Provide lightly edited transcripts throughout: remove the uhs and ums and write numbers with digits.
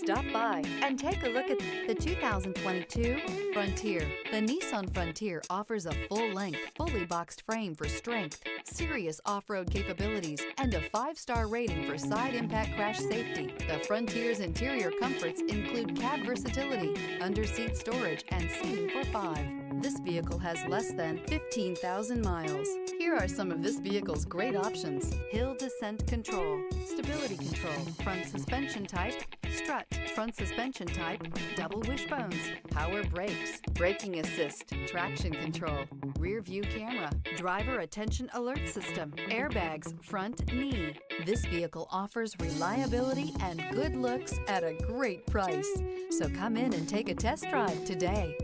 Stop by and take a look at the 2022 Frontier. The Nissan Frontier offers a full-length, fully boxed frame for strength, serious off-road capabilities, and a 5-star rating for side impact crash safety. The Frontier's interior comforts include cab versatility, under-seat storage, and seating for 5. This vehicle has less than 15,000 miles. Here are some of this vehicle's great options: hill descent control, stability control, front suspension type, strut, front suspension type, double wishbones, power brakes, braking assist, traction control, rear view camera, driver attention alert system, airbags, front knee. This vehicle offers reliability and good looks at a great price. So come in and take a test drive today.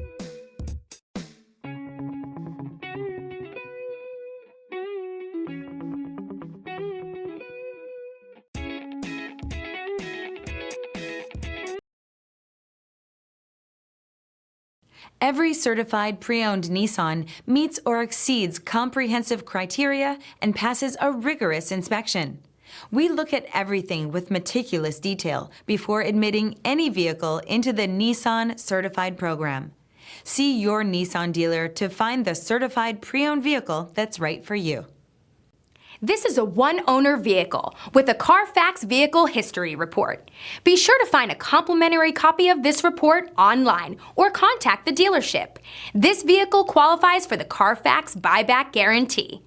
Every certified pre-owned Nissan meets or exceeds comprehensive criteria and passes a rigorous inspection. We look at everything with meticulous detail before admitting any vehicle into the Nissan Certified program. See your Nissan dealer to find the certified pre-owned vehicle that's right for you. This is a one-owner vehicle with a Carfax Vehicle History Report. Be sure to find a complimentary copy of this report online or contact the dealership. This vehicle qualifies for the Carfax Buyback Guarantee.